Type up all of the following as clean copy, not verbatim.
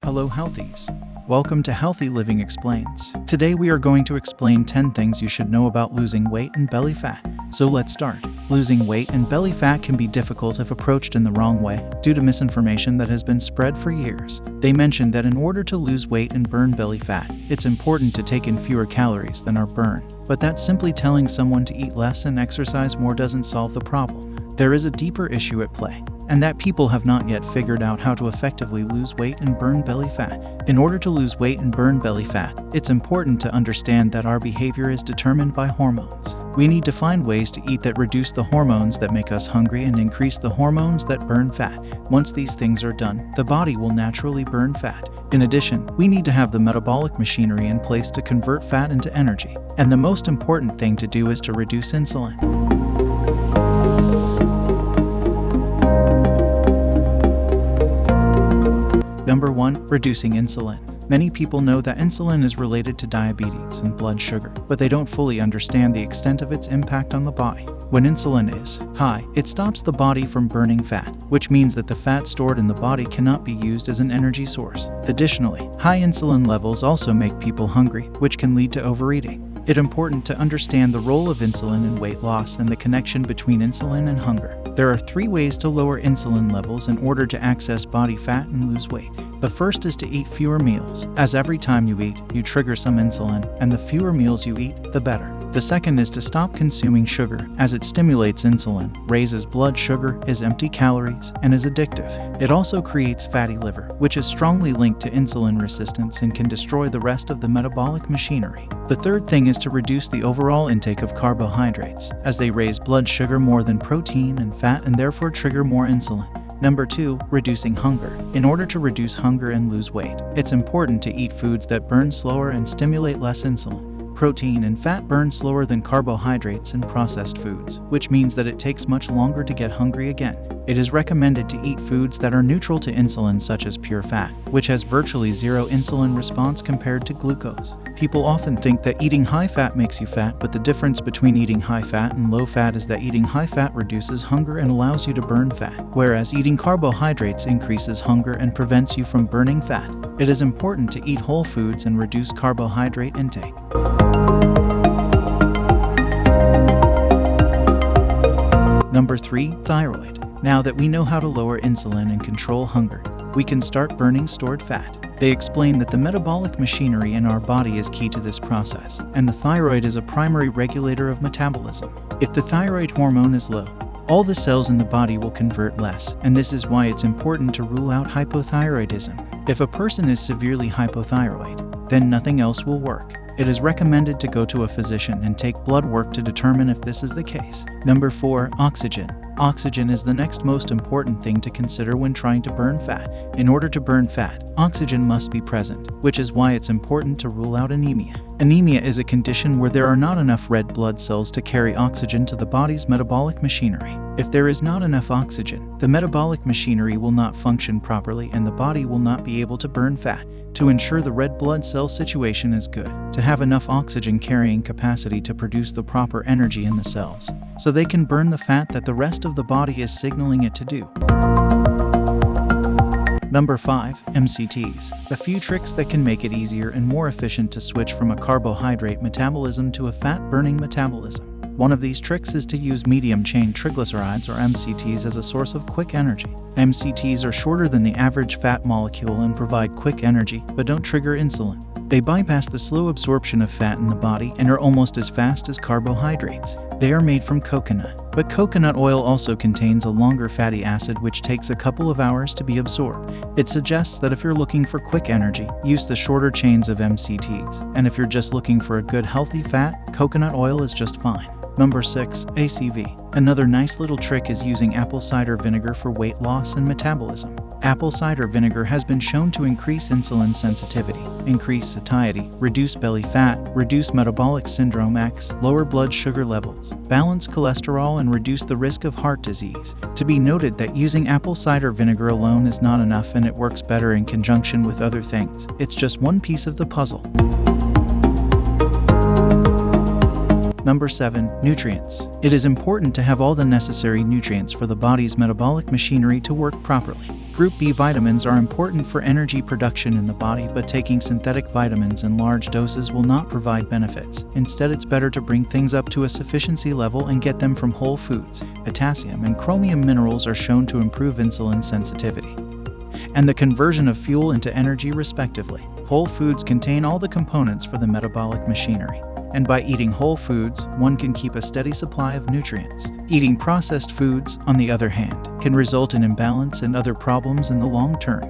Hello Healthies! Welcome to Healthy Living Explains. Today we are going to explain 10 things you should know about losing weight and belly fat. So let's start. Losing weight and belly fat can be difficult if approached in the wrong way, due to misinformation that has been spread for years. They mentioned that in order to lose weight and burn belly fat, it's important to take in fewer calories than are burned. But that simply telling someone to eat less and exercise more doesn't solve the problem. There is a deeper issue at play, and that people have not yet figured out how to effectively lose weight and burn belly fat. In order to lose weight and burn belly fat, it's important to understand that our behavior is determined by hormones. We need to find ways to eat that reduce the hormones that make us hungry and increase the hormones that burn fat. Once these things are done, the body will naturally burn fat. In addition, we need to have the metabolic machinery in place to convert fat into energy. And the most important thing to do is to reduce insulin. Number 1. Reducing insulin. Many people know that insulin is related to diabetes and blood sugar, but they don't fully understand the extent of its impact on the body. When insulin is high, it stops the body from burning fat, which means that the fat stored in the body cannot be used as an energy source. Additionally, high insulin levels also make people hungry, which can lead to overeating. It's important to understand the role of insulin in weight loss and the connection between insulin and hunger. There are 3 ways to lower insulin levels in order to access body fat and lose weight. The first is to eat fewer meals, as every time you eat, you trigger some insulin, and the fewer meals you eat, the better. The second is to stop consuming sugar, as it stimulates insulin, raises blood sugar, is empty calories, and is addictive. It also creates fatty liver, which is strongly linked to insulin resistance and can destroy the rest of the metabolic machinery. The third thing is to reduce the overall intake of carbohydrates, as they raise blood sugar more than protein and fat and therefore trigger more insulin. Number 2. Reducing hunger. In order to reduce hunger and lose weight, it's important to eat foods that burn slower and stimulate less insulin. Protein and fat burn slower than carbohydrates and processed foods, which means that it takes much longer to get hungry again. It is recommended to eat foods that are neutral to insulin, such as pure fat, which has virtually zero insulin response compared to glucose. People often think that eating high fat makes you fat, but the difference between eating high fat and low fat is that eating high fat reduces hunger and allows you to burn fat, whereas eating carbohydrates increases hunger and prevents you from burning fat. It is important to eat whole foods and reduce carbohydrate intake. Number 3. Thyroid. Now that we know how to lower insulin and control hunger, we can start burning stored fat. They explain that the metabolic machinery in our body is key to this process, and the thyroid is a primary regulator of metabolism. If the thyroid hormone is low, all the cells in the body will convert less, and this is why it's important to rule out hypothyroidism. If a person is severely hypothyroid, then nothing else will work. It is recommended to go to a physician and take blood work to determine if this is the case. Number 4. Oxygen. Oxygen is the next most important thing to consider when trying to burn fat. In order to burn fat, oxygen must be present, which is why it's important to rule out anemia. Anemia is a condition where there are not enough red blood cells to carry oxygen to the body's metabolic machinery. If there is not enough oxygen, the metabolic machinery will not function properly and the body will not be able to burn fat. To ensure the red blood cell situation is good, to have enough oxygen carrying capacity to produce the proper energy in the cells, so they can burn the fat that the rest of the body is signaling it to do. Number 5. MCTs. A few tricks that can make it easier and more efficient to switch from a carbohydrate metabolism to a fat-burning metabolism. One of these tricks is to use medium-chain triglycerides, or MCTs, as a source of quick energy. MCTs are shorter than the average fat molecule and provide quick energy, but don't trigger insulin. They bypass the slow absorption of fat in the body and are almost as fast as carbohydrates. They are made from coconut, but coconut oil also contains a longer fatty acid which takes a couple of hours to be absorbed. It suggests that if you're looking for quick energy, use the shorter chains of MCTs, and if you're just looking for a good healthy fat, coconut oil is just fine. Number 6. ACV. Another nice little trick is using apple cider vinegar for weight loss and metabolism. Apple cider vinegar has been shown to increase insulin sensitivity, increase satiety, reduce belly fat, reduce metabolic syndrome X, lower blood sugar levels, balance cholesterol, and reduce the risk of heart disease. To be noted that using apple cider vinegar alone is not enough, and it works better in conjunction with other things. It's just one piece of the puzzle. Number 7. Nutrients. It is important to have all the necessary nutrients for the body's metabolic machinery to work properly. Group B vitamins are important for energy production in the body, but taking synthetic vitamins in large doses will not provide benefits. Instead, it's better to bring things up to a sufficiency level and get them from whole foods. Potassium and chromium minerals are shown to improve insulin sensitivity and the conversion of fuel into energy, respectively. Whole foods contain all the components for the metabolic machinery, and by eating whole foods, one can keep a steady supply of nutrients. Eating processed foods, on the other hand, can result in imbalance and other problems in the long term.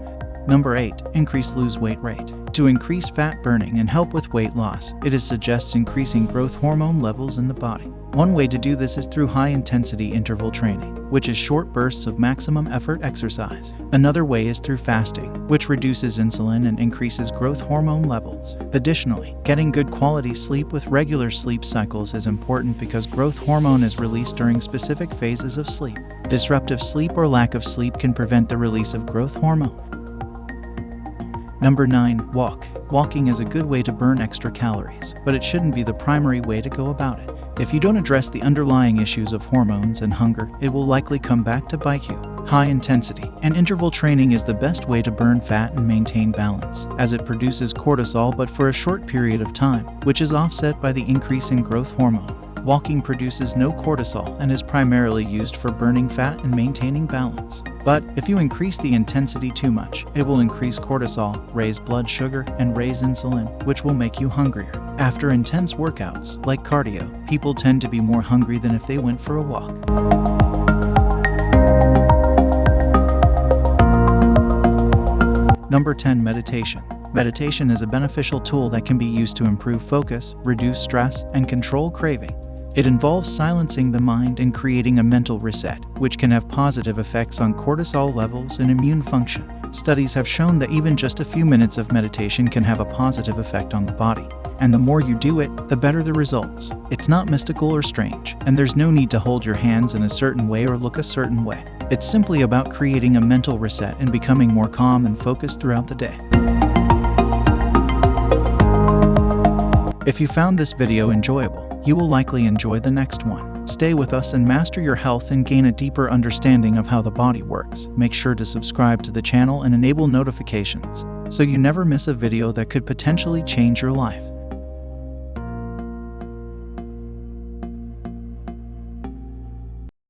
Number 8. Increase lose weight rate. To increase fat burning and help with weight loss, it suggests increasing growth hormone levels in the body. One way to do this is through high-intensity interval training, which is short bursts of maximum effort exercise. Another way is through fasting, which reduces insulin and increases growth hormone levels. Additionally, getting good quality sleep with regular sleep cycles is important because growth hormone is released during specific phases of sleep. Disruptive sleep or lack of sleep can prevent the release of growth hormone. Number 9. Walk. Walking is a good way to burn extra calories, but it shouldn't be the primary way to go about it. If you don't address the underlying issues of hormones and hunger, it will likely come back to bite you. High intensity and interval training is the best way to burn fat and maintain balance, as it produces cortisol but for a short period of time, which is offset by the increase in growth hormone. Walking produces no cortisol and is primarily used for burning fat and maintaining balance. But if you increase the intensity too much, it will increase cortisol, raise blood sugar, and raise insulin, which will make you hungrier. After intense workouts, like cardio, people tend to be more hungry than if they went for a walk. Number 10. Meditation. Meditation is a beneficial tool that can be used to improve focus, reduce stress, and control craving. It involves silencing the mind and creating a mental reset, which can have positive effects on cortisol levels and immune function. Studies have shown that even just a few minutes of meditation can have a positive effect on the body. And the more you do it, the better the results. It's not mystical or strange, and there's no need to hold your hands in a certain way or look a certain way. It's simply about creating a mental reset and becoming more calm and focused throughout the day. If you found this video enjoyable, you will likely enjoy the next one. Stay with us and master your health and gain a deeper understanding of how the body works. Make sure to subscribe to the channel and enable notifications so you never miss a video that could potentially change your life.